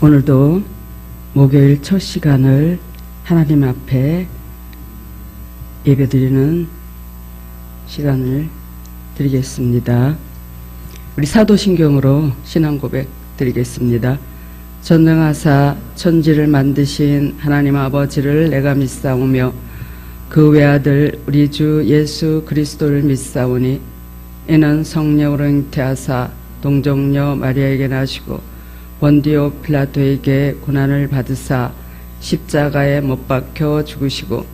오늘도 목요일 첫 시간을 하나님 앞에 예배드리는 시간을 드리겠습니다. 우리 사도신경으로 신앙고백 드리겠습니다. 전능하사 천지를 만드신 하나님 아버지를 내가 믿사오며 그 외아들 우리 주 예수 그리스도를 믿사오니 이는 성령으로 잉태하사 동정녀 마리아에게 나시고 본디오 필라토에게 고난을 받으사 십자가에 못 박혀 죽으시고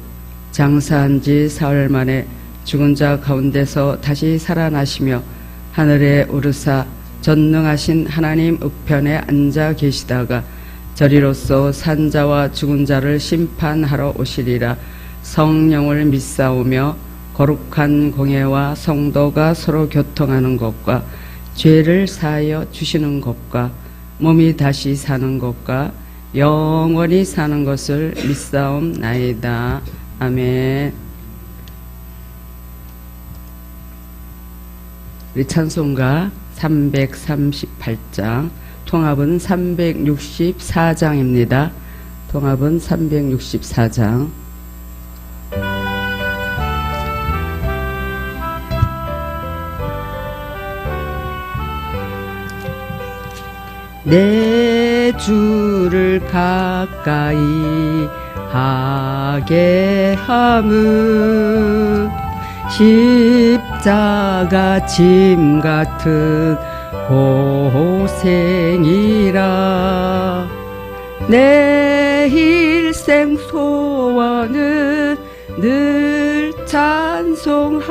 장사한 지 사흘 만에 죽은 자 가운데서 다시 살아나시며 하늘에 오르사 전능하신 하나님 우편에 앉아 계시다가 저리로서 산자와 죽은 자를 심판하러 오시리라. 성령을 믿사오며 거룩한 공예와 성도가 서로 교통하는 것과 죄를 사하여 주시는 것과 몸이 다시 사는 것과 영원히 사는 것을 믿사옵나이다. 아멘. 우리 찬송가 338장, 통합은 364장입니다. 통합은 364장. 내 주를 가까이 하게 함은 십자가 짐 같은 고생이라. 내 일생 소원은 늘 찬송하면서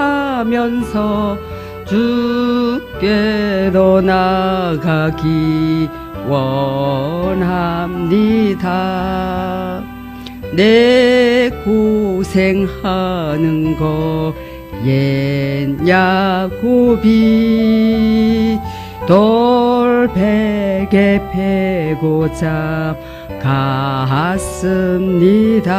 주께로 나가기 원합니다. 내 고생하는 거 옛 야곱이 돌베개 베고자 갔습니다.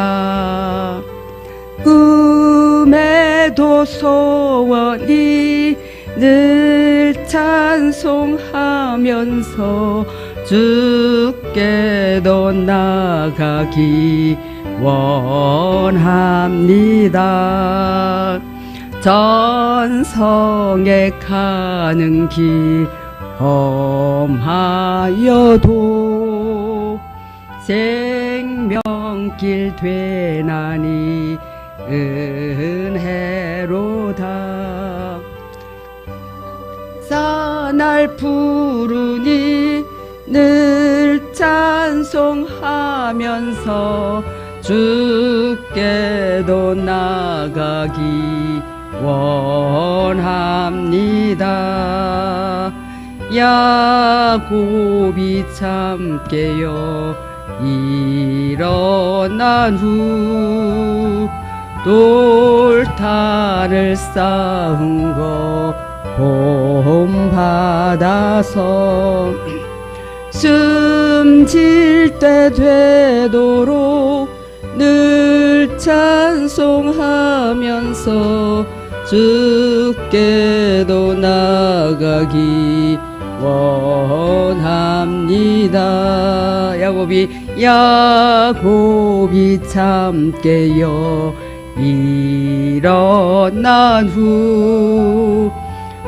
꿈에도 소원이 늘 찬송하면서 주께로 나가기 원합니다. 전성에 가는 길 험하여도 생명길 되나니 은혜로다. 사날 부르니 늘 찬송하면서 주께로 나가기 원합니다. 야곱이 참 깨어 일어난 후 돌탈을 쌓은 거 본받아서 숨질 때 되도록 늘 찬송하면서 주께로 나가기 원합니다. 야곱이 참 깨어 일어난 후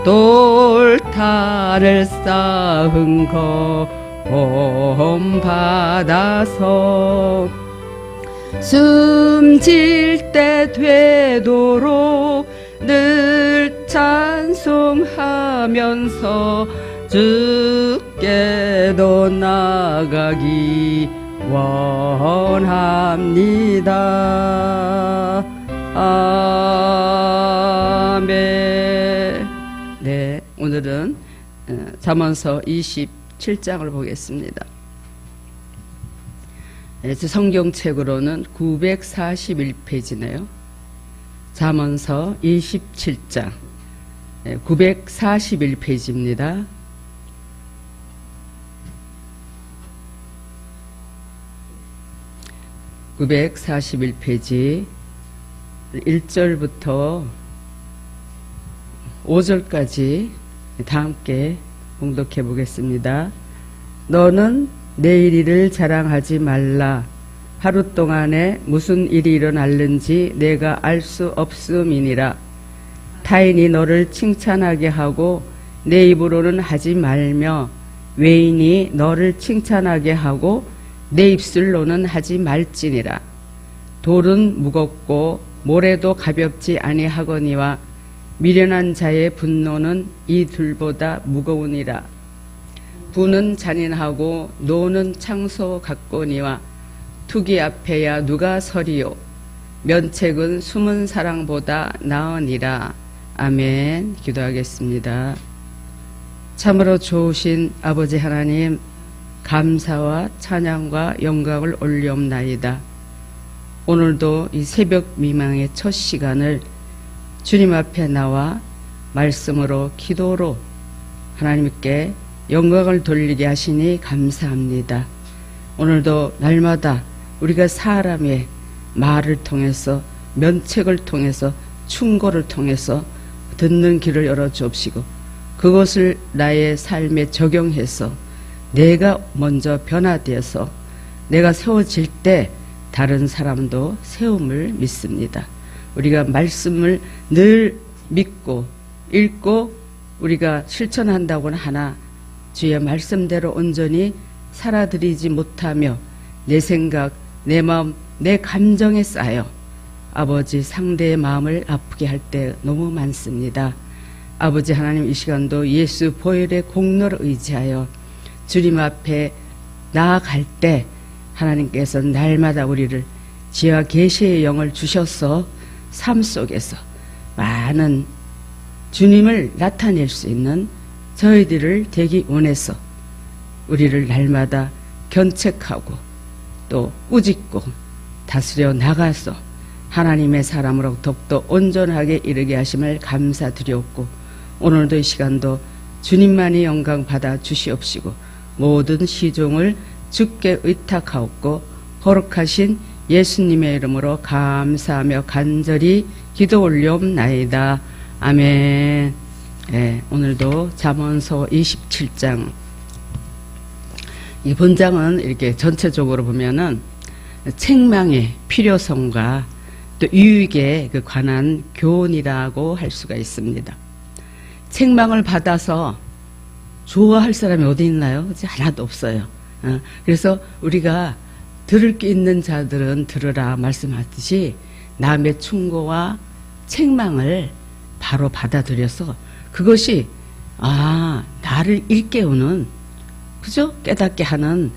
돌탈을 쌓은 거 본받아서 숨질 때 되도록 늘 찬송하면서 주께로 나가기 원합니다. 아멘. 네, 오늘은 잠언서 27장을 보겠습니다. 성경책으로는 941페이지네요. 잠언서 27장 941페이지입니다. (941페이지) 1절부터 5절까지 다 함께 봉독해 보겠습니다. 너는 내일 일을 자랑하지 말라. 하루 동안에 무슨 일이 일어날는지 내가 알 수 없음이니라. 타인이 너를 칭찬하게 하고 내 입으로는 하지 말며 외인이 너를 칭찬하게 하고 내 입술로는 하지 말지니라. 돌은 무겁고 모래도 가볍지 아니하거니와 미련한 자의 분노는 이 둘보다 무거우니라. 부는 잔인하고 노는 창소 같거니와 투기 앞에야 누가 서리요. 면책은 숨은 사랑보다 나으니라. 아멘. 기도하겠습니다. 참으로 좋으신 아버지 하나님, 감사와 찬양과 영광을 올리옵나이다. 오늘도 이 새벽 미망의 첫 시간을 주님 앞에 나와 말씀으로 기도로 하나님께 영광을 돌리게 하시니 감사합니다. 오늘도 날마다 우리가 사람의 말을 통해서 면책을 통해서 충고를 통해서 듣는 길을 열어 주옵시고 그것을 나의 삶에 적용해서 내가 먼저 변화되어서 내가 세워질 때 다른 사람도 세움을 믿습니다. 우리가 말씀을 늘 믿고 읽고 우리가 실천한다고는 하나 주의 말씀대로 온전히 살아들이지 못하며 내 생각, 내 마음, 내 감정에 쌓여 아버지 상대의 마음을 아프게 할 때 너무 많습니다. 아버지 하나님, 이 시간도 예수 보혈의 공로를 의지하여 주님 앞에 나아갈 때 하나님께서 날마다 우리를 지혜와 계시의 영을 주셔서 삶 속에서 많은 주님을 나타낼 수 있는 저희들을 되기 원해서 우리를 날마다 견책하고 또 꾸짖고 다스려 나가서 하나님의 사람으로 더욱더 온전하게 이르게 하심을 감사드렸고 오늘도 이 시간도 주님만이 영광 받아 주시옵시고 모든 시종을 주께 의탁하옵고 거룩하신 예수님의 이름으로 감사하며 간절히 기도 올려옵나이다. 아멘. 네, 오늘도 잠언서 27장 이 본장은 이렇게 전체적으로 보면은 책망의 필요성과 또 유익에 관한 교훈이라고 할 수가 있습니다. 책망을 받아서 좋아할 사람이 어디 있나요? 하나도 없어요. 그래서 우리가 들을 게 있는 자들은 들으라 말씀하듯이 남의 충고와 책망을 바로 받아들여서 그것이 나를 일깨우는 그죠? 깨닫게 하는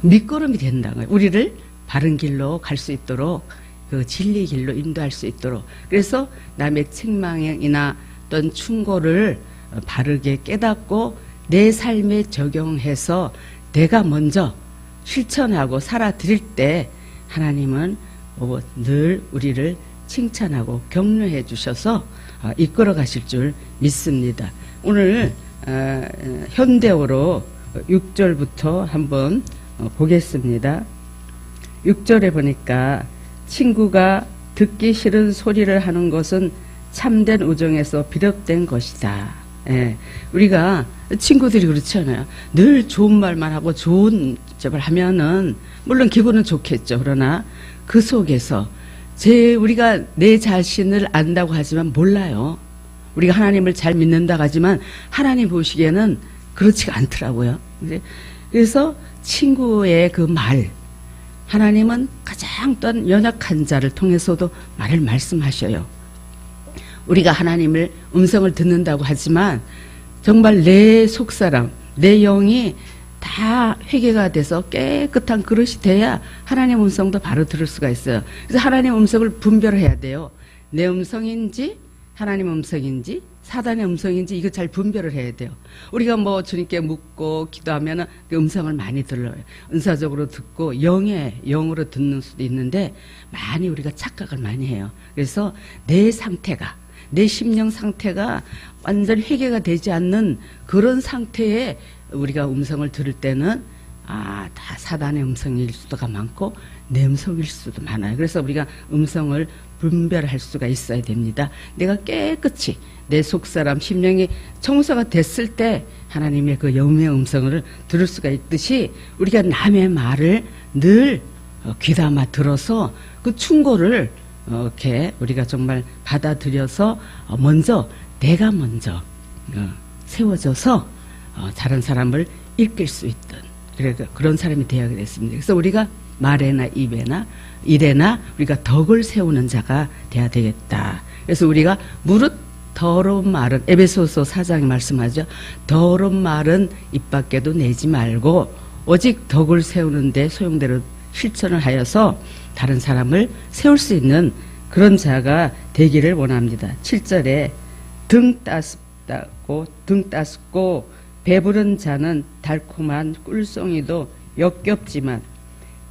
밑거름이 된다는 거예요. 우리를 바른 길로 갈 수 있도록 그 진리 길로 인도할 수 있도록 그래서 남의 책망이나 어떤 충고를 바르게 깨닫고 내 삶에 적용해서 내가 먼저 실천하고 살아드릴 때 하나님은 늘 우리를 칭찬하고 격려해 주셔서 이끌어 가실 줄 믿습니다. 오늘 현대어로 6절부터 한번 보겠습니다. 6절에 보니까 친구가 듣기 싫은 소리를 하는 것은 참된 우정에서 비롯된 것이다. 예, 우리가 친구들이 그렇지 않아요. 늘 좋은 말만 하고 좋은 점을 하면은 물론 기분은 좋겠죠. 그러나 그 속에서 우리가 내 자신을 안다고 하지만 몰라요. 우리가 하나님을 잘 믿는다고 하지만 하나님 보시기에는 그렇지가 않더라고요. 그래서 친구의 그 말, 하나님은 가장 또한 연약한 자를 통해서도 말을 말씀하셔요. 우리가 하나님을 음성을 듣는다고 하지만 정말 내 속사람, 내 영이 다 회개가 돼서 깨끗한 그릇이 돼야 하나님 음성도 바로 들을 수가 있어요. 그래서 하나님 음성을 분별해야 돼요. 내 음성인지 하나님 음성인지 사단의 음성인지 이거 잘 분별을 해야 돼요. 우리가 주님께 묻고 기도하면 그 음성을 많이 들어요. 은사적으로 듣고 영으로 듣는 수도 있는데 많이 우리가 착각을 많이 해요. 그래서 내 상태가 내 심령 상태가 완전 회개가 되지 않는 그런 상태에 우리가 음성을 들을 때는 다 사단의 음성일 수도가 많고 내 음성일 수도 많아요. 그래서 우리가 음성을 분별할 수가 있어야 됩니다. 내가 깨끗이 내 속사람 심령이 청소가 됐을 때 하나님의 그 영의 음성을 들을 수가 있듯이 우리가 남의 말을 늘 귀담아 들어서 그 충고를 이렇게 우리가 정말 받아들여서 내가 먼저 세워져서 다른 사람을 이끌 수 있던 그런 사람이 되어야 됐습니다. 그래서 우리가 말에나 입에나 일에나 우리가 덕을 세우는 자가 돼야 되겠다. 그래서 우리가 무릇 더러운 말은 에베소서 4장에 말씀하죠. 더러운 말은 입 밖에도 내지 말고 오직 덕을 세우는데 소용대로 실천을 하여서 다른 사람을 세울 수 있는 그런 자가 되기를 원합니다. 7절에 등 따숩고 배부른 자는 달콤한 꿀송이도 역겹지만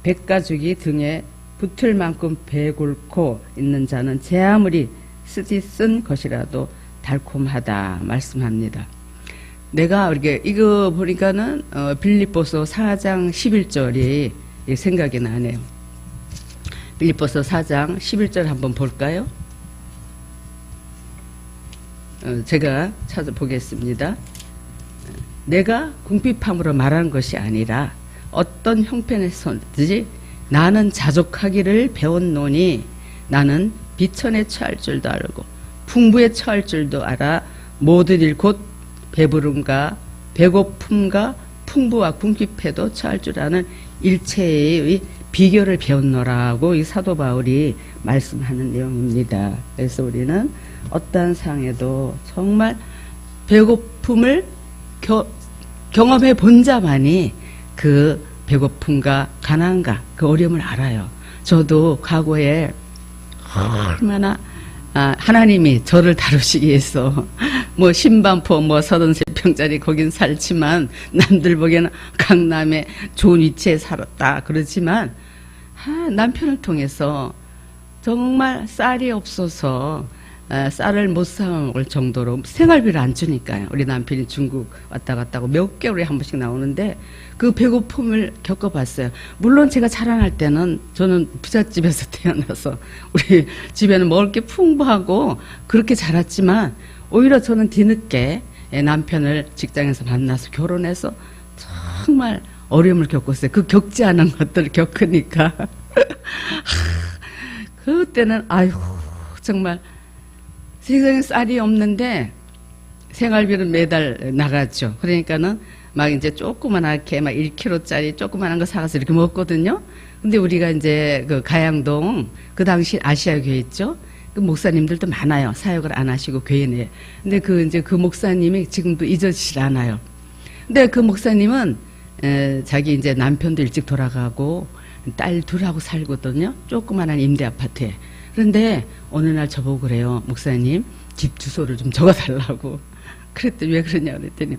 백가죽이 등에 붙을 만큼 배골고 있는 자는 제 아무리 쓰디 쓴 것이라도 달콤하다 말씀합니다. 내가 이거 보니까는 빌립보서 4장 11절이 생각이 나네요. 빌립보서 4장 11절 한번 볼까요? 제가 찾아보겠습니다. 내가 궁핍함으로 말하는 것이 아니라 어떤 형편에서든지 나는 자족하기를 배웠노니 나는 비천에 처할 줄도 알고 풍부에 처할 줄도 알아 모든 일 곧 배부름과 배고픔과 풍부와 궁핍해도 처할 줄 아는 일체의 비결을 배웠노라고 이 사도 바울이 말씀하는 내용입니다. 그래서 우리는 어떠한 상황에도 정말 배고픔을 경험해 본 자만이 그 배고픔과 가난과 그 어려움을 알아요. 저도 과거에 얼마나 하나님이 저를 다루시기 위해서 신반포 33평짜리 거긴 살지만 남들 보기에는 강남에 좋은 위치에 살았다 그러지만 남편을 통해서 정말 쌀이 없어서 쌀을 못 사 먹을 정도로 생활비를 안 주니까요. 우리 남편이 중국 왔다 갔다 하고 몇 개월에 한 번씩 나오는데 그 배고픔을 겪어봤어요. 물론 제가 자라날 때는 저는 부잣집에서 태어나서 우리 집에는 먹을 게 풍부하고 그렇게 자랐지만 오히려 저는 뒤늦게 남편을 직장에서 만나서 결혼해서 정말 어려움을 겪었어요. 그 겪지 않은 것들을 겪으니까 그때는 아이고 정말 세상에 쌀이 없는데 생활비는 매달 나갔죠. 그러니까는 막 이제 조그만하게 막 1kg짜리 조그만한 거 사가서 이렇게 먹거든요. 근데 우리가 이제 그 가양동 그 당시 아시아 교회 있죠. 그 목사님들도 많아요. 사역을 안 하시고 교회 내에. 근데 그 목사님이 지금도 잊어지질 않아요. 근데 그 목사님은 자기 이제 남편도 일찍 돌아가고 딸 둘하고 살거든요. 조그만한 임대 아파트에. 그런데 어느 날 저보고 그래요. 목사님 집 주소를 좀 적어달라고. 그랬더니 왜 그러냐 그랬더니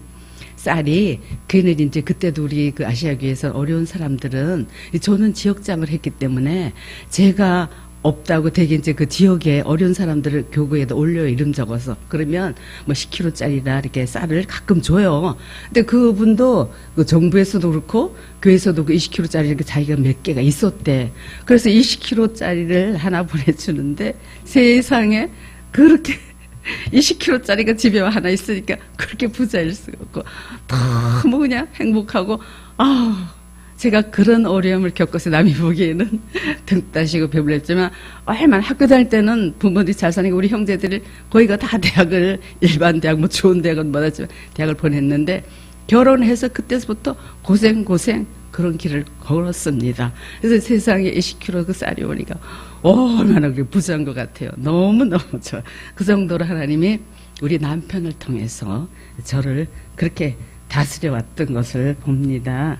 쌀이 걔네 이제 그때도 우리 그 아시아교회에서 어려운 사람들은 저는 지역장을 했기 때문에 제가 없다고 되게 이제 그 지역에 어려운 사람들을 교구에다 올려요. 이름 적어서. 그러면 10kg짜리라 이렇게 쌀을 가끔 줘요. 근데 그분도 그 정부에서도 그렇고 교회에서도 그 20kg짜리 이렇게 자기가 몇 개가 있었대. 그래서 20kg짜리를 하나 보내주는데 세상에 그렇게 20kg짜리가 집에 하나 있으니까 그렇게 부자일 수가 없고 너무 그냥 행복하고 제가 그런 어려움을 겪어서 남이 보기에는 등 따시고 배불렸지만 얼마나 학교 다닐 때는 부모들이 잘 사니까 우리 형제들이 거의가 다 대학을 일반 대학 좋은 대학은 못 왔지만 대학을 보냈는데 결혼해서 그때부터 고생 그런 길을 걸었습니다. 그래서 세상에 20kg 그 쌀이 오니까 얼마나 그게 부자인 것 같아요. 너무너무 좋아. 그 정도로 하나님이 우리 남편을 통해서 저를 그렇게 다스려왔던 것을 봅니다.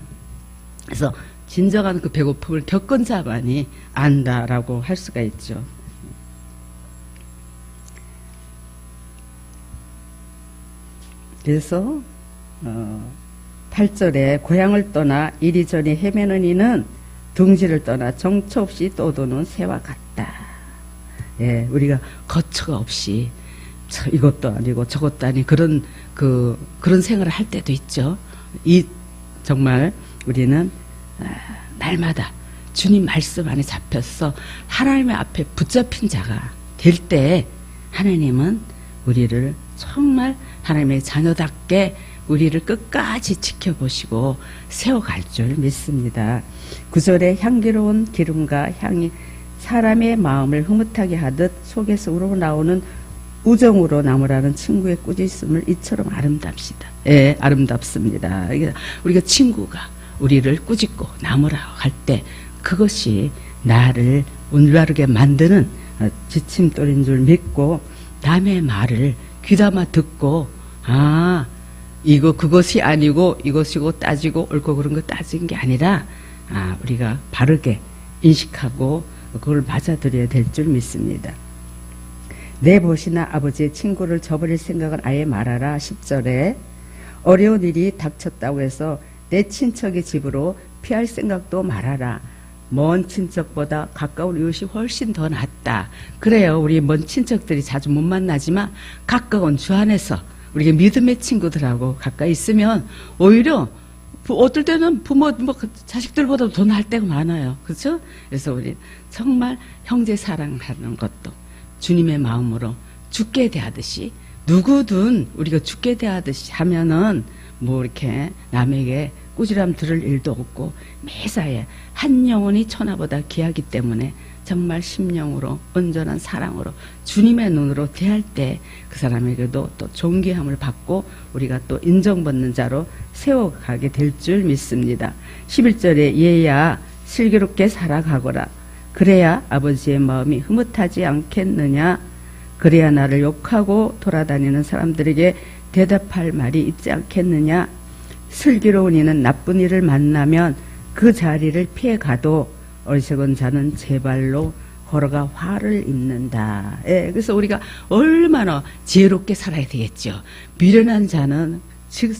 그래서 진정한 그 배고픔을 겪은 자만이 안다라고 할 수가 있죠. 그래서 8절에 고향을 떠나 이리저리 헤매는 이는 둥지를 떠나 정처 없이 떠도는 새와 같다. 예, 우리가 거처가 없이 이것도 아니고 저것도 아니 그런 생활을 할 때도 있죠. 정말 우리는 날마다 주님 말씀 안에 잡혀서 하나님의 앞에 붙잡힌 자가 될 때 하나님은 우리를 정말 하나님의 자녀답게 우리를 끝까지 지켜보시고 세워갈 줄 믿습니다. 9절에 향기로운 기름과 향이 사람의 마음을 흐뭇하게 하듯 속에서 우러나오는 우정으로 나무라는 친구의 꾸짖음을 이처럼 아름답시다. 예, 아름답습니다. 우리가 친구가 우리를 꾸짖고 나무라고 할 때 그것이 나를 올바르게 만드는 지침돌인 줄 믿고 남의 말을 귀담아 듣고 이거 그것이 아니고 이것이고 따지고 옳고 그런 거 따진 게 아니라 우리가 바르게 인식하고 그걸 맞아들여야 될 줄 믿습니다. 내 벗이나 아버지의 친구를 저버릴 생각은 아예 말아라. 10절에 어려운 일이 닥쳤다고 해서 내 친척의 집으로 피할 생각도 말아라. 먼 친척보다 가까운 이웃이 훨씬 더 낫다. 그래요. 우리 먼 친척들이 자주 못 만나지만 가까운 주 안에서 우리가 믿음의 친구들하고 가까이 있으면 오히려 어떨 때는 부모, 자식들보다 더 나을 때가 많아요. 그렇죠? 그래서 우리 정말 형제 사랑하는 것도 주님의 마음으로 죽게 대하듯이 누구든 우리가 죽게 대하듯이 하면은 이렇게 남에게 꾸지람 들을 일도 없고 매사에 한 영혼이 천하보다 귀하기 때문에 정말 심령으로 온전한 사랑으로 주님의 눈으로 대할 때 그 사람에게도 또 존귀함을 받고 우리가 또 인정받는 자로 세워가게 될 줄 믿습니다. 11절에 얘야 슬기롭게 살아가거라. 그래야 아버지의 마음이 흐뭇하지 않겠느냐. 그래야 나를 욕하고 돌아다니는 사람들에게 대답할 말이 있지 않겠느냐. 슬기로운 이는 나쁜 일을 만나면 그 자리를 피해가도 어리석은 자는 제 발로 걸어가 화를 입는다. 예, 그래서 우리가 얼마나 지혜롭게 살아야 되겠죠. 미련한 자는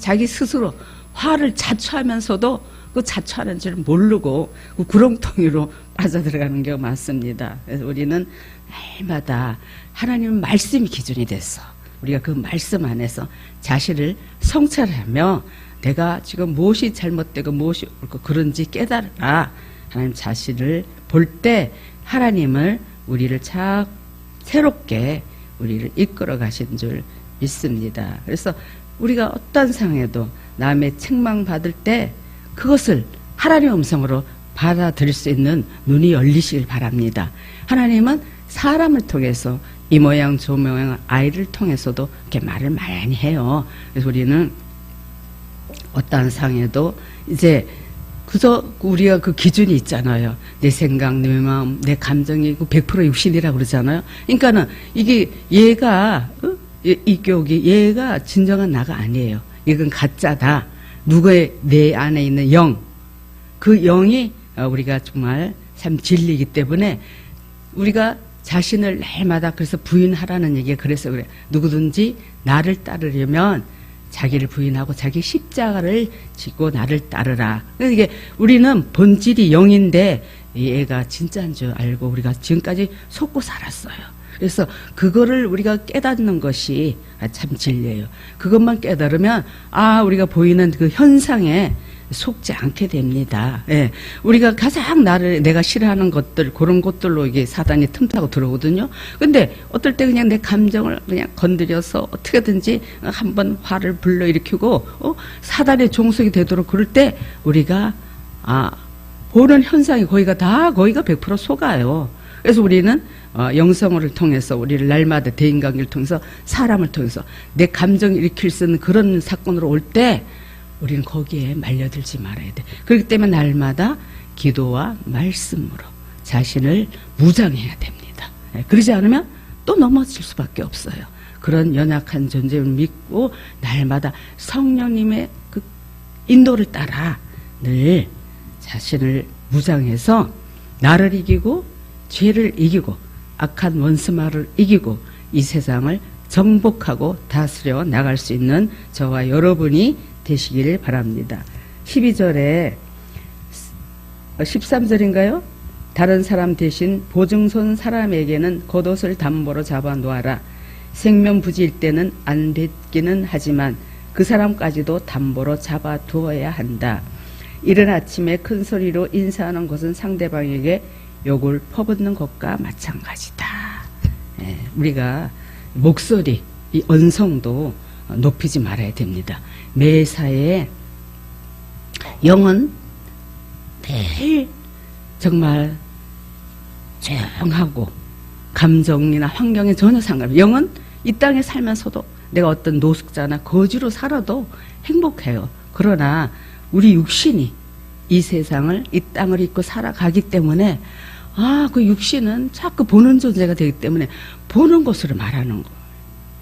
자기 스스로 화를 자초하면서도 그 자초하는 줄 모르고 그 구렁텅이로 빠져들어가는 경우가 많습니다. 그래서 우리는 날마다 하나님 말씀이 기준이 돼서 우리가 그 말씀 안에서 자신을 성찰하며 내가 지금 무엇이 잘못되고 무엇이 옳고 그런지 깨달아 하나님 자신을 볼 때 하나님을 우리를 참 새롭게 우리를 이끌어 가신 줄 믿습니다. 그래서 우리가 어떤 상황에도 남의 책망 받을 때 그것을 하나님의 음성으로 받아들일 수 있는 눈이 열리시길 바랍니다. 하나님은 사람을 통해서 이 모양 저 모양 아이를 통해서도 이렇게 말을 많이 해요. 그래서 우리는 어떠한 상황에도 이제 그저 우리가 그 기준이 있잖아요. 내 생각, 내 마음, 내 감정이 100% 육신이라고 그러잖아요. 그러니까는 이게 얘가 이격이 얘가 진정한 나가 아니에요. 이건 가짜다. 누구의 내 안에 있는 영, 그 영이 우리가 정말 참 진리이기 때문에 우리가 자신을 날마다 그래서 부인하라는 얘기가 그래서 그래. 누구든지 나를 따르려면 자기를 부인하고 자기 십자가를 지고 나를 따르라. 이게 우리는 본질이 영인데 얘가 진짜인 줄 알고 우리가 지금까지 속고 살았어요. 그래서 그거를 우리가 깨닫는 것이 참 진리예요. 그것만 깨달으면 우리가 보이는 그 현상에 속지 않게 됩니다. 예. 우리가 가장 내가 싫어하는 것들, 그런 것들로 이게 사단이 틈타고 들어오거든요. 근데 어떨 때 그냥 내 감정을 그냥 건드려서 어떻게든지 한번 화를 불러일으키고, 사단의 종속이 되도록 그럴 때 우리가, 보는 현상이 거의가 100% 속아요. 그래서 우리는 영성을 통해서 우리를 날마다 대인관계를 통해서 사람을 통해서 내 감정을 일으킬 수 있는 그런 사건으로 올 때 우리는 거기에 말려들지 말아야 돼. 그렇기 때문에 날마다 기도와 말씀으로 자신을 무장해야 됩니다. 그러지 않으면 또 넘어질 수밖에 없어요. 그런 연약한 존재를 믿고 날마다 성령님의 그 인도를 따라 늘 자신을 무장해서 나를 이기고 죄를 이기고 악한 원수마를 이기고 이 세상을 정복하고 다스려 나갈 수 있는 저와 여러분이 되시기를 바랍니다. 12절에 13절인가요? 다른 사람 대신 보증선 사람에게는 겉옷을 담보로 잡아 놓아라. 생면부지일 때는 안 뱉기는 하지만 그 사람까지도 담보로 잡아 두어야 한다. 이른 아침에 큰 소리로 인사하는 것은 상대방에게 욕을 퍼붓는 것과 마찬가지다. 우리가 목소리, 이 언성도 높이지 말아야 됩니다. 매사에 영은 매일 정말 조용하고 감정이나 환경에 전혀 상관없어요. 영은 이 땅에 살면서도 내가 어떤 노숙자나 거지로 살아도 행복해요. 그러나 우리 육신이 이 세상을, 이 땅을 입고 살아가기 때문에 그 육신은 자꾸 보는 존재가 되기 때문에 보는 것으로 말하는 거.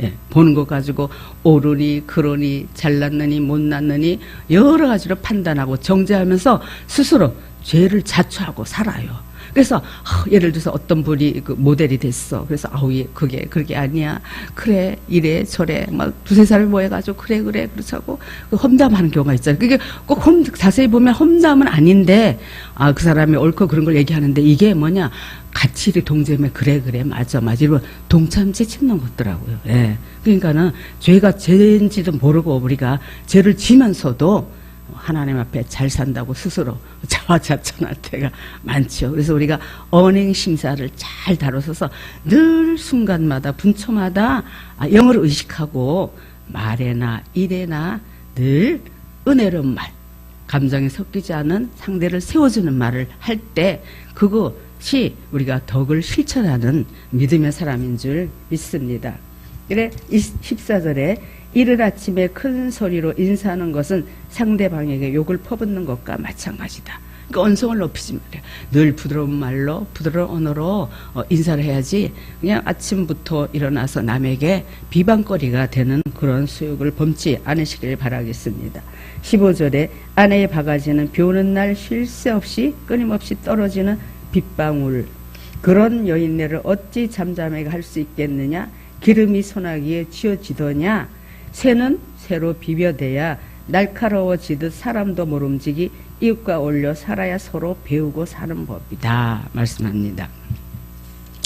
예, 보는 것 가지고 옳으니 그러니 잘났느니 못났느니 여러 가지로 판단하고 정죄하면서 스스로 죄를 자초하고 살아요. 그래서 예를 들어서 어떤 분이 그 모델이 됐어. 그래서 그게 그게 아니야. 그래 이래 저래 막 두세 살 모여가지고 그래 그렇다고 험담하는 경우가 있잖아요. 그게 꼭 자세히 보면 험담은 아닌데 그 사람이 옳고 그런 걸 얘기하는데 이게 뭐냐, 가치를 동제면 그래 맞아 이러면 동참죄 짓는 것더라고요. 예. 그러니까는 죄가 죄인지도 모르고 우리가 죄를 지면서도 하나님 앞에 잘 산다고 스스로 자화자찬할 때가 많죠. 그래서 우리가 언행심사를 잘 다뤄서서 늘 순간마다 분초마다 영을 의식하고 말에나 일에나 늘 은혜로운 말, 감정이 섞이지 않은 상대를 세워주는 말을 할 때 그것이 우리가 덕을 실천하는 믿음의 사람인 줄 믿습니다. 그래 14절에 이른 아침에 큰 소리로 인사하는 것은 상대방에게 욕을 퍼붓는 것과 마찬가지다. 그러니까 언성을 높이지 말아요. 늘 부드러운 말로 부드러운 언어로 인사를 해야지 그냥 아침부터 일어나서 남에게 비방거리가 되는 그런 수욕을 범치 않으시길 바라겠습니다. 15절에 아내의 바가지는 비 오는 날 쉴 새 없이 끊임없이 떨어지는 빗방울, 그런 여인네를 어찌 잠잠하게 할 수 있겠느냐, 기름이 소나기에 쥐어지더냐, 새는 새로 비벼대야 날카로워지듯 사람도 모름지기 이웃과 어울려 살아야 서로 배우고 사는 법이다 말씀합니다.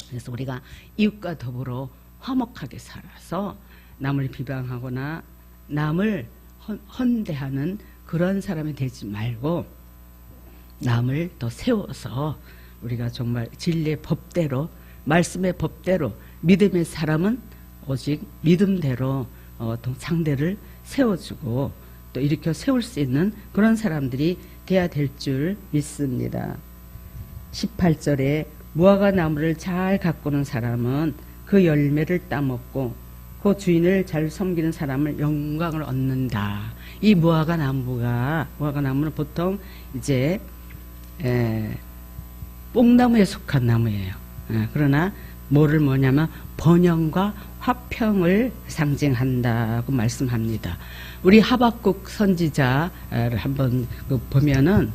그래서 우리가 이웃과 더불어 화목하게 살아서 남을 비방하거나 남을 헌대하는 그런 사람이 되지 말고 남을 더 세워서 우리가 정말 진리의 법대로, 말씀의 법대로, 믿음의 사람은 오직 믿음대로 상대를 세워주고 또 일으켜 세울 수 있는 그런 사람들이 돼야 될 줄 믿습니다. 18절에 무화과 나무를 잘 가꾸는 사람은 그 열매를 따먹고 그 주인을 잘 섬기는 사람을 영광을 얻는다. 이 무화과 나무는 보통 이제 뽕나무에 속한 나무예요. 그러나 뭐냐면 번영과 화평을 상징한다고 말씀합니다. 우리 하박국 선지자를 한번 보면은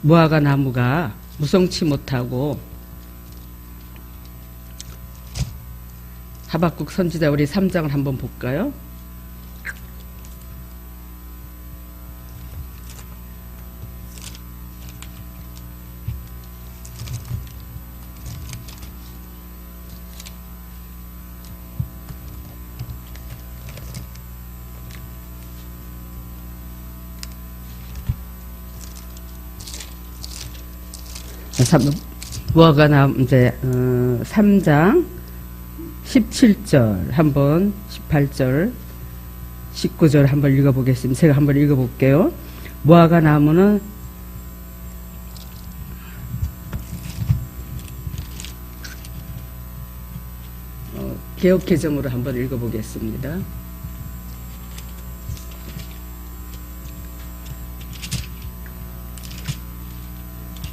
무화과 나무가 무성치 못하고, 하박국 선지자 우리 3장을 한번 볼까요? 무화과 나무 이제 3장 17절 한번 18절 19절 한번 읽어보겠습니다. 제가 한번 읽어볼게요. 무화과 나무는 개역 개정으로 한번 읽어보겠습니다.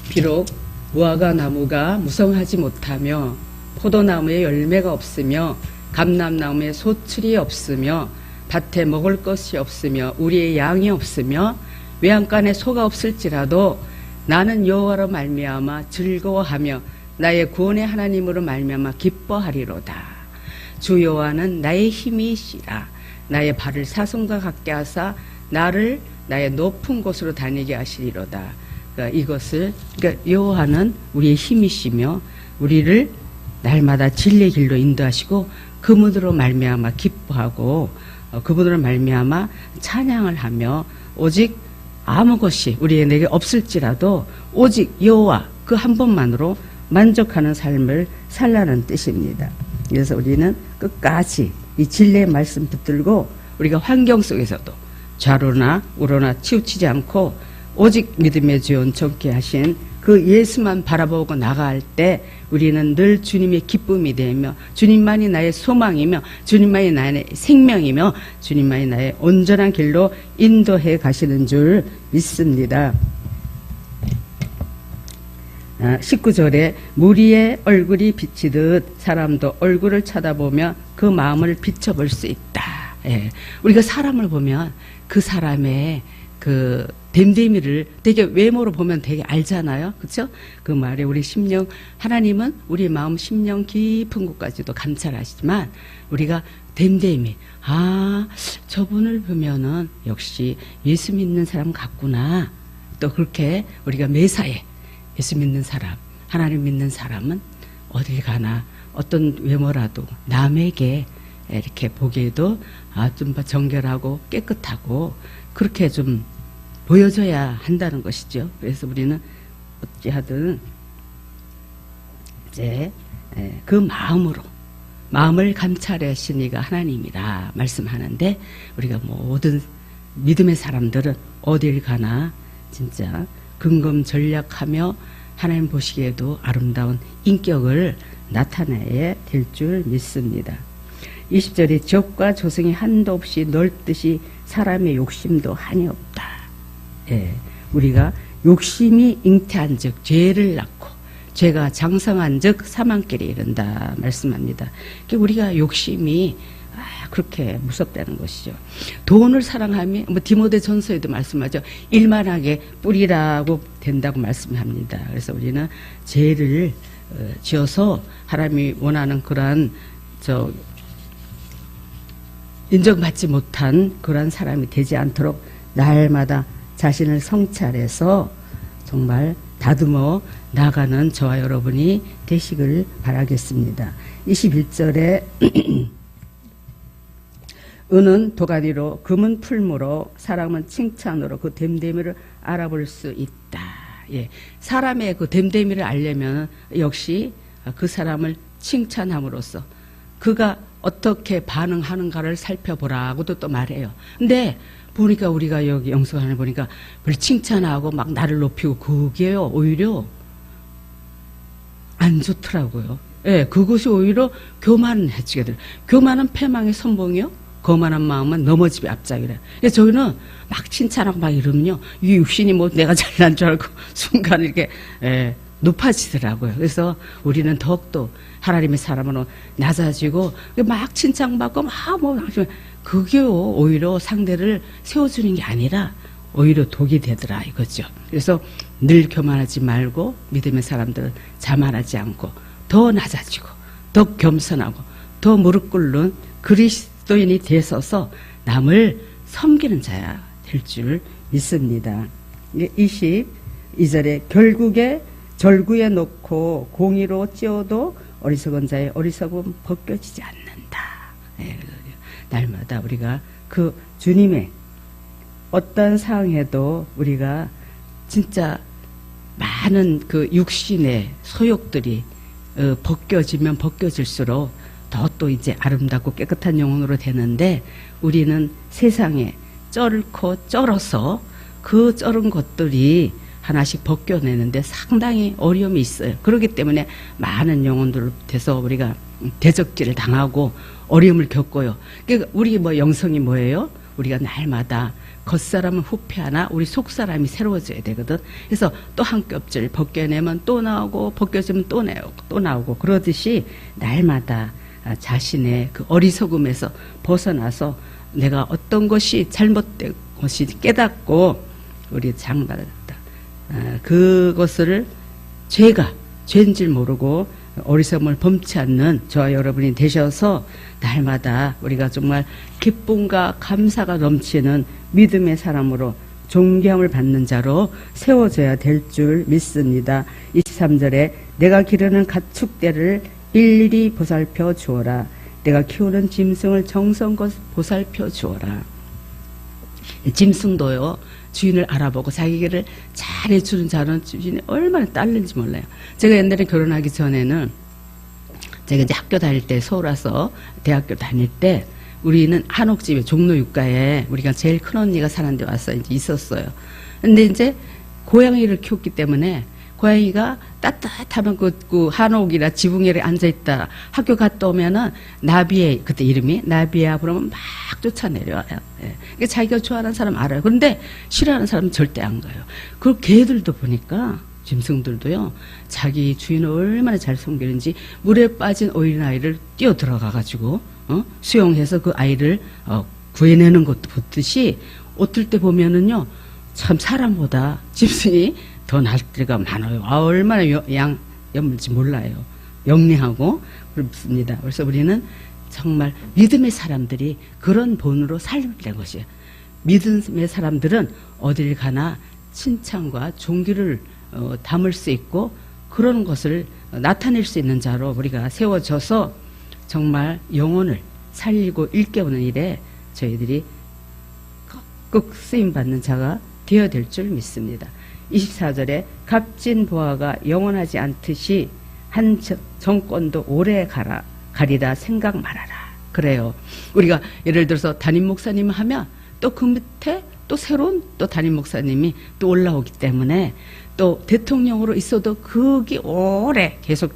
비록 무화과 나무가 무성하지 못하며 포도나무에 열매가 없으며 감람나무에 소출이 없으며 밭에 먹을 것이 없으며 우리의 양이 없으며 외양간에 소가 없을지라도 나는 여호와로 말미암아 즐거워하며 나의 구원의 하나님으로 말미암아 기뻐하리로다. 주 여호와는 나의 힘이시라. 나의 발을 사슴과 같게 하사 나를 나의 높은 곳으로 다니게 하시리로다. 그러니까 여호와는 우리의 힘이시며 우리를 날마다 진리의 길로 인도하시고 그분으로 말미암아 기뻐하고 그분으로 말미암아 찬양을 하며 오직 아무 것이 우리에게 없을지라도 오직 여호와 그 한 분만으로 만족하는 삶을 살라는 뜻입니다. 그래서 우리는 끝까지 이 진리의 말씀 붙들고 우리가 환경 속에서도 좌로나 우로나 치우치지 않고 오직 믿음의 주 온전케 하신 그 예수만 바라보고 나갈 때 우리는 늘 주님의 기쁨이 되며 주님만이 나의 소망이며 주님만이 나의 생명이며 주님만이 나의 온전한 길로 인도해 가시는 줄 믿습니다. 19절에 무리의 얼굴이 비치듯 사람도 얼굴을 쳐다보며 그 마음을 비춰볼 수 있다. 예. 우리가 사람을 보면 그 사람의 그 됨됨이를 되게 외모로 보면 되게 알잖아요. 그렇죠? 그 말에 우리 심령, 하나님은 우리 마음 심령 깊은 곳까지도 감찰하시지만 우리가 됨됨이, 아, 저분을 보면은 역시 예수 믿는 사람 같구나. 또 그렇게 우리가 매사에 예수 믿는 사람, 하나님 믿는 사람은 어딜 가나 어떤 외모라도 남에게 이렇게 보기에도 좀 정결하고 깨끗하고 그렇게 좀 보여줘야 한다는 것이죠. 그래서 우리는 어찌하든 이제 그 마음으로 마음을 감찰하신 이가 하나님이라 말씀하는데 우리가 모든 믿음의 사람들은 어딜 가나 진짜 근검전략하며 하나님 보시기에도 아름다운 인격을 나타내야 될 줄 믿습니다. 20절에 적과 조승이 한도 없이 넓듯이 사람의 욕심도 한이 없다. 예, 우리가 욕심이 잉태한 즉 죄를 낳고 죄가 장성한 즉 사망길에 이른다 말씀합니다. 우리가 욕심이 그렇게 무섭다는 것이죠. 돈을 사랑하면 디모데 전서에도 말씀하죠. 일만하게 뿌리라고 된다고 말씀합니다. 그래서 우리는 죄를 지어서 하나님이 원하는 그러한 인정받지 못한 그러한 사람이 되지 않도록 날마다 자신을 성찰해서 정말 다듬어 나가는 저와 여러분이 되시길 바라겠습니다. 21절에 은은 도가니로 금은 풀무로 사람은 칭찬으로 그 됨됨이를 알아볼 수 있다. 예, 사람의 그 됨됨이를 알려면 역시 그 사람을 칭찬함으로써 그가 어떻게 반응하는가를 살펴보라고도 또 말해요. 근데 보니까 우리가 여기 영성안을 보니까 별 칭찬하고 막 나를 높이고 그게요 오히려 안 좋더라고요. 예, 그것이 오히려 교만해지게 돼요. 교만은 패망의 선봉이요. 거만한 마음은 넘어집의 앞장이래. 그래서 저희는 막 칭찬하고 막 이러면요, 이 육신이 뭐 내가 잘난 줄 알고 순간 이렇게 높아지더라고요. 그래서 우리는 더욱더 하나님의 사람으로 낮아지고 막 칭찬받고 뭐 그게요 오히려 상대를 세워주는 게 아니라 오히려 독이 되더라 이거죠. 그래서 늘 교만하지 말고 믿음의 사람들은 자만하지 않고 더 낮아지고 더 겸손하고 더 무릎 꿇는 그리스도인이 되서서 남을 섬기는 자야 될 줄 믿습니다. 22절에 결국에 절구에 놓고 공의로 찌어도 어리석은 자의 어리석음 벗겨지지 않는다. 네, 날마다 우리가 그 주님의 어떤 상황에도 우리가 진짜 많은 그 육신의 소욕들이 벗겨지면 벗겨질수록 더 또 이제 아름답고 깨끗한 영혼으로 되는데 우리는 세상에 쩔고 쩔어서 그 쩔은 것들이 하나씩 벗겨내는데 상당히 어려움이 있어요. 그렇기 때문에 많은 영혼들 돼서 우리가 대적질을 당하고 어려움을 겪어요. 그러니까 우리 영성이 뭐예요? 우리가 날마다 겉사람은 후패하나 우리 속사람이 새로워져야 되거든. 그래서 또 한 겹질 벗겨내면 또 나오고 벗겨지면 또 나오고 그러듯이 날마다 자신의 그 어리석음에서 벗어나서 내가 어떤 것이 잘못된 것이 깨닫고 우리 장받았다. 그것을 죄인 줄 모르고 어리석음을 범치 않는 저와 여러분이 되셔서 날마다 우리가 정말 기쁨과 감사가 넘치는 믿음의 사람으로 존경을 받는 자로 세워져야 될 줄 믿습니다. 23절에 내가 기르는 가축대를 일일이 보살펴 주어라. 내가 키우는 짐승을 정성껏 보살펴 주어라. 짐승도요 주인을 알아보고 자기를 잘해주는 자는 주인이 얼마나 딸린지 몰라요. 제가 옛날에 결혼하기 전에는 제가 이제 학교 다닐 때, 서울 와서 대학교 다닐 때, 우리는 한옥집에 종로 육가에 우리가 제일 큰 언니가 사는 데 와서 이제 있었어요. 근데 이제 고양이를 키웠기 때문에 고양이가 따뜻하면 그 한옥이나 지붕에 앉아있다 학교 갔다 오면은 나비에, 그때 이름이 나비야 그러면 막 쫓아내려와요. 예. 그러니까 자기가 좋아하는 사람 알아요. 그런데 싫어하는 사람은 절대 안 가요. 그 개들도 보니까 짐승들도요, 자기 주인을 얼마나 잘 섬기는지 물에 빠진 어린아이를 뛰어 들어가가지고 수영해서 그 아이를 구해내는 것도 보듯이, 어떨 때 보면은요, 참 사람보다 짐승이 더 날 때가 많아요. 얼마나 영물지 몰라요. 영리하고 그렇습니다. 그래서 우리는 정말 믿음의 사람들이 그런 본으로 살는 것이에요. 믿음의 사람들은 어딜 가나 칭찬과 존귀를 담을 수 있고, 그런 것을 나타낼 수 있는 자로 우리가 세워져서 정말 영혼을 살리고 일깨우는 일에 저희들이 꼭 쓰임받는 자가 되어야 될 줄 믿습니다. 24절에 값진 보화가 영원하지 않듯이 한 정권도 오래 가리라 생각 말아라. 그래요. 우리가 예를 들어서 담임 목사님 하면 또 그 밑에 또 새로운 또 담임 목사님이 또 올라오기 때문에, 또 대통령으로 있어도 그게 오래 계속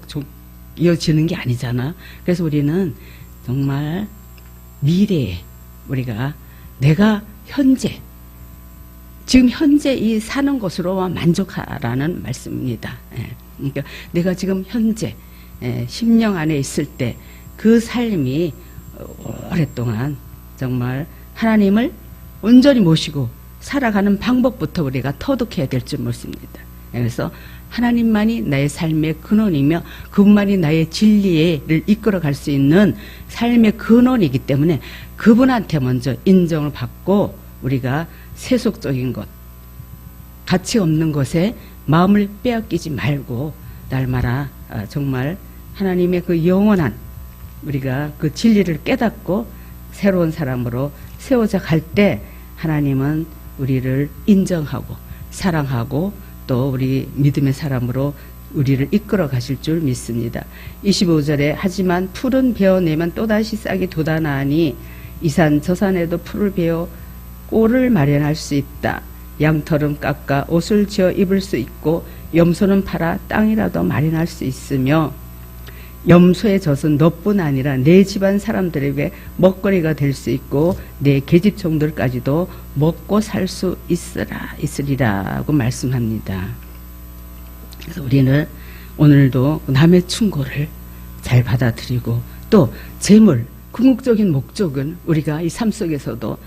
이어지는 게 아니잖아. 그래서 우리는 정말 미래에 우리가 내가 현재, 지금 현재 이 사는 것으로만 만족하라는 말씀입니다. 예. 그러니까 내가 지금 현재 심령 안에 있을 때 그 삶이 오랫동안 정말 하나님을 온전히 모시고 살아가는 방법부터 우리가 터득해야 될 줄 믿습니다. 그래서 하나님만이 나의 삶의 근원이며 그분만이 나의 진리를 이끌어갈 수 있는 삶의 근원이기 때문에 그분한테 먼저 인정을 받고, 우리가 세속적인 것, 가치 없는 것에 마음을 빼앗기지 말고 날마다 정말 하나님의 그 영원한 우리가 그 진리를 깨닫고 새로운 사람으로 세워져 갈 때 하나님은 우리를 인정하고 사랑하고 또 우리 믿음의 사람으로 우리를 이끌어 가실 줄 믿습니다. 25절에 하지만 풀은 베어내면 또다시 싹이 돋아나니 이 산 저 산에도 풀을 베어 꼴을 마련할 수 있다. 양털은 깎아 옷을 지어 입을 수 있고 염소는 팔아 땅이라도 마련할 수 있으며, 염소의 젖은 너뿐 아니라 내 집안 사람들에게 먹거리가 될 수 있고 내 계집종들까지도 먹고 살 수 있으리라고 말씀합니다. 그래서 우리는 오늘도 남의 충고를 잘 받아들이고, 또 재물, 궁극적인 목적은 우리가 이 삶 속에서도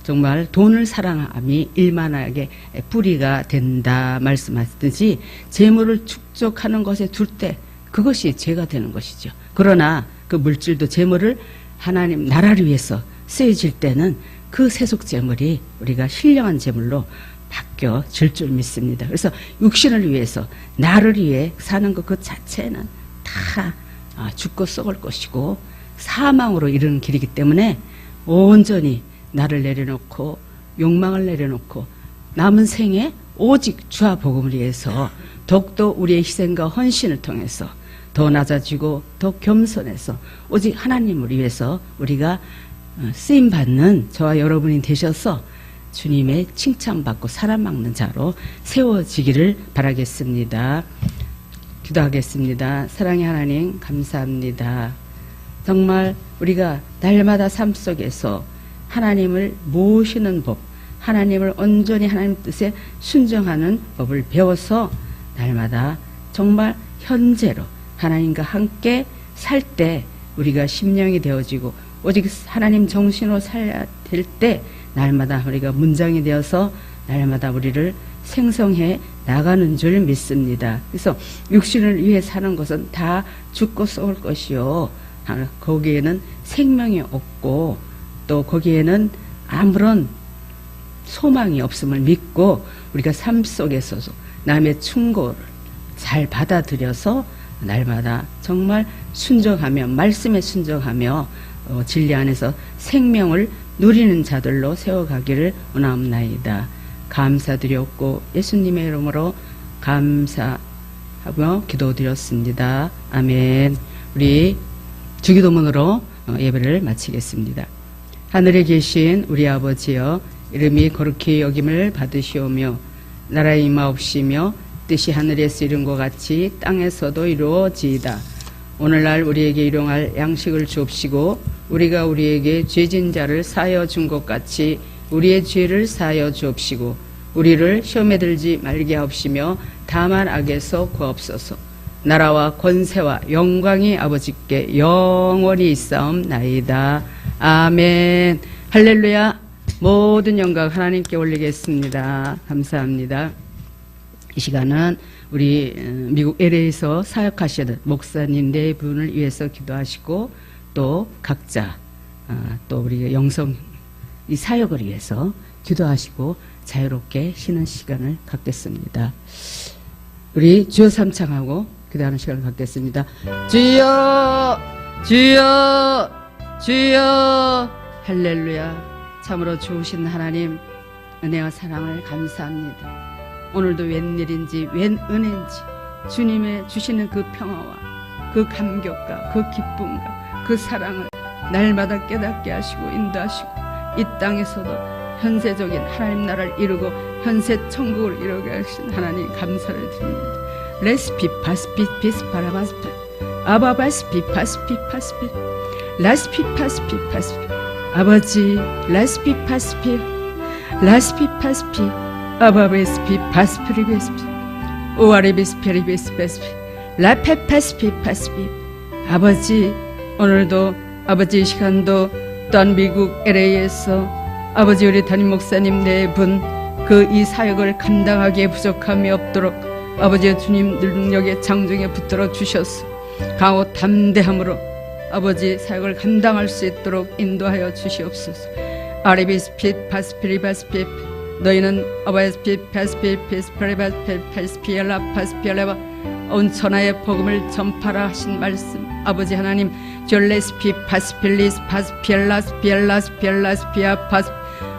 정말 돈을 사랑함이 일만하게 뿌리가 된다 말씀하듯이, 재물을 축적하는 것에 둘 때 그것이 죄가 되는 것이죠. 그러나 그 물질도 재물을 하나님 나라를 위해서 쓰여질 때는 그 세속 재물이 우리가 신령한 재물로 바뀌어질 줄 믿습니다. 그래서 육신을 위해서 나를 위해 사는 것 그 자체는 다 죽고 썩을 것이고 사망으로 이르는 길이기 때문에 온전히 나를 내려놓고 욕망을 내려놓고 남은 생에 오직 주와 복음을 위해서 더욱더 우리의 희생과 헌신을 통해서 더 낮아지고 더 겸손해서 오직 하나님을 위해서 우리가 쓰임받는 저와 여러분이 되셔서 주님의 칭찬받고 사랑받는 자로 세워지기를 바라겠습니다. 기도하겠습니다. 사랑의 하나님 감사합니다. 정말 우리가 날마다 삶 속에서 하나님을 모시는 법, 하나님을 온전히 하나님 뜻에 순종하는 법을 배워서 날마다 정말 현재로 하나님과 함께 살 때 우리가 심령이 되어지고 오직 하나님 정신으로 살아야 될 때 날마다 우리가 문장이 되어서 날마다 우리를 생성해 나가는 줄 믿습니다. 그래서 육신을 위해 사는 것은 다 죽고 썩을 것이요, 거기에는 생명이 없고 또 거기에는 아무런 소망이 없음을 믿고 우리가 삶 속에서도 남의 충고를 잘 받아들여서 날마다 정말 순종하며 말씀에 순종하며 진리 안에서 생명을 누리는 자들로 세워가기를 원하옵나이다. 감사드렸고 예수님의 이름으로 감사합니다. 하며 기도드렸습니다. 아멘. 우리 주기도문으로 예배를 마치겠습니다. 하늘에 계신 우리 아버지여, 이름이 거룩히 여김을 받으시오며 나라의 임하옵시며 뜻이 하늘에서 이룬 것 같이 땅에서도 이루어지이다. 오늘날 우리에게 일용할 양식을 주옵시고 우리가 우리에게 죄진 자를 사하여 준 것 같이 우리의 죄를 사하여 주옵시고 우리를 시험에 들지 말게 하옵시며 다만 악에서 구하옵소서. 나라와 권세와 영광이 아버지께 영원히 있사옵나이다. 아멘. 할렐루야. 모든 영광 하나님께 올리겠습니다. 감사합니다. 이 시간은 우리 미국 LA에서 사역하시는 목사님 네 분을 위해서 기도하시고 또 각자 또 우리 영성 이 사역을 위해서 기도하시고 자유롭게 쉬는 시간을 갖겠습니다. 우리 주여 삼창하고 기도하는 시간을 갖겠습니다. 주여 주여 주여. 할렐루야. 참으로 좋으신 하나님, 은혜와 사랑을 감사합니다. 오늘도 웬일인지 웬 은혜인지 주님의 주시는 그 평화와 그 감격과 그 기쁨과 그 사랑을 날마다 깨닫게 하시고 인도하시고 이 땅에서도 현세적인 하나님 나라를 이루고 현세 천국을 이루게 하신 하나님 감사를 드립니다. 레스피 파스피 피스파라바스피 아바바스피 파스피 파스피 라스피 파스피 파스피 아버지 라스피 파스피 라스피 파스피 아바베스피 파스피리베스피 오아리베스피리베스페스피 라페파스피 파스피. 아버지 오늘도 아버지 이 시간도 또한 미국 LA에서 아버지 우리 담임 목사님 네 분 그 이 사역을 감당하기에 부족함이 없도록 아버지 주님 능력의 장중에 붙들어 주셔서 강호 담대함으로 아버지 사역을 감당할 수 있도록 인도하여 주시옵소서. 아리비스핏 파스피리바스핏 너희는 아바스핏 파스핏 피스파리바스핏 파스피엘라 파스피엘라바 온 천하의 복음을 전파라 하신 말씀 아버지 하나님 졸레스피 파스필리스 파스피엘라스 피엘라스 피엘라스 피아 파스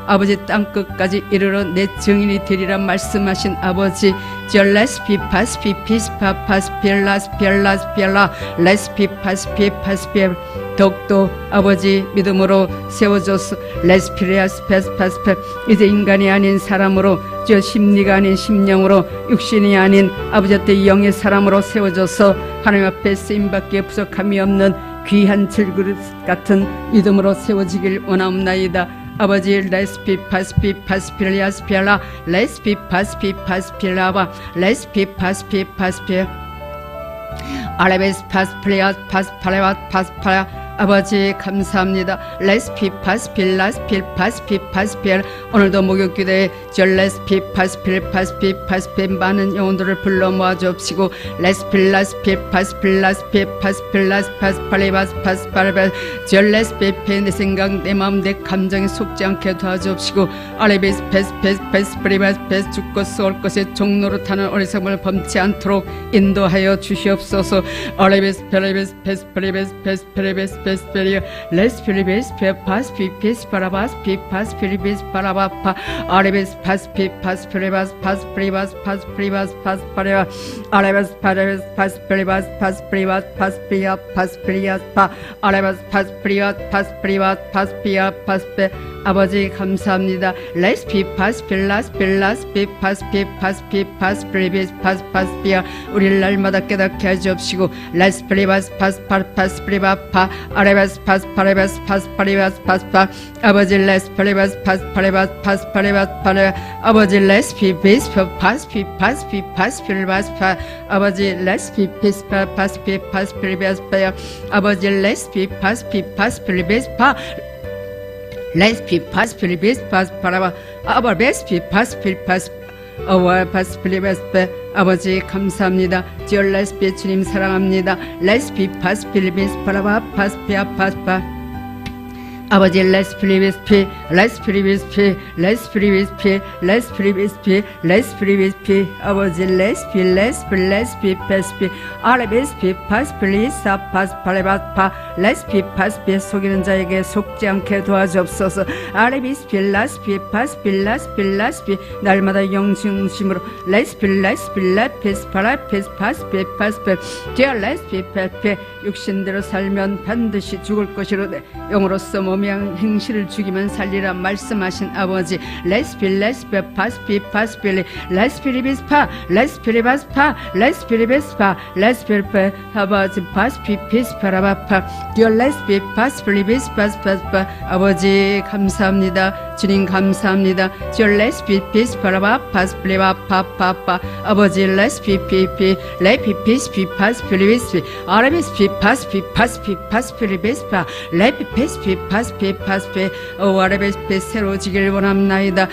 아버지 땅끝까지 이르러 내 증인이 되리라 말씀하신 아버지 졸레스피 파스피 피스파 파스피엘라스 피엘라스 피엘라 레스피 파스피 파스피엘 더욱더 아버지 믿음으로 세워줘서 레스피리아스 파스파스페 이제 인간이 아닌 사람으로 저 심리가 아닌 심령으로 육신이 아닌 아버지한테 영의 사람으로 세워줘서 하나님 앞에 쓰임받기에 부족함이 없는 귀한 질그릇 같은 믿음으로 세워지길 원하옵나이다. 아버지 레스피 파스피 파스피리아스 피알라 레스피 파스피 파스피라바 레스피 파스피 파스피 아레베스 파스플리아 파스파레와 파스파라 아버지 감사합니다. 레스피 파스필 라스필 파스피 파스필 오늘도 목욕기도에 절레스피 파스필 파스피 파스필 많은 영혼들을 불러 모아 주옵시고 레스필 라스필 파스필 라스필 파스필 라스 파스파레바스 파스파레바 절레스피 내 생각 내 마음 내 감정에 속지 않게 도와주옵시고 아레베스 페스프리바스 페스 죽고 쏠 것의 종로로 타는 어리석음을 범치 않도록 인도하여 주시옵소서. 아레베스 페레베스 페스프리베스 페스프리베스 페스페리아 레스피리베스 페파스피 페스파라바스 페파스피리베스 파라바파 아레베스 파스피 파스피리바스 파스프리바스 파스프리바스 파스파레바 아레베스 파레베스 파스프리바스 파스프리바스 파스피아 파스프리아스 파 아레베스 파스프리아 파스프리바스 파스피아 파스페 아버지 감사합니다. 레스피 파스필라스 필라스피 파스피 파스피 파스프리베스 파스파스피아 우리를 날마다 깨닫게 하시옵시고 레스프리바스 파스파스프리바파 아레바스 파스파레바스 파스파리바스 파스파 아버지 레스프리바스 파스파레바스 파스파레바스 파레 아버지 레스피 베스파 파스피 파스피 파스필바스 파 아버지 레스피 베스파 파스피 파스피리바스 파 아버지 레스피 파스피 파스피리베스 파 레스피 파스피리베스 파스파라바 아버 레스피 파스피 파스 어와 파스피리베스 아버지 감사합니다. 지어 레스피 주님 사랑합니다. 레스피 파스피리베스 파라바 파스피아 파스파 아버지 레스프리비스피 레스프리비스피 레스프리비스피 레스프리비스피 레스프리비스피 아버지 레스피 페스피 아레비스피 파스플리사 파스팔레바파 레스피 파스피 속이는 자에게 속지 않게 도와주옵소서. 아레비스피 라스피 파스피 라스피 날마다 영중심으로 레스피 레피스 파라피스 파스피 디어 레스피 페페 육신대로 살면 반드시 죽을 것이로되 영으로서 몸이 행실을 죽이면 살리라 말씀하신 아버지 레스피 파스피 파스필리 레스피리비스파 레스피리바스파 레스피리비스파 레스피리페 아버지 파스피 피스파라바파 디어 레스피 파스필리비스파스파스파 아버지 감사합니다. 주님 감사합니다. 디어 레스피 피스파라바 파스필리바파파파 아버지 레스피 피피 레피 피스피 파스필리비스피 아레비스피 파스피 파스필리비스파 레피 피스피 파스피 오 아레비스피 새로 지길 원합나이다.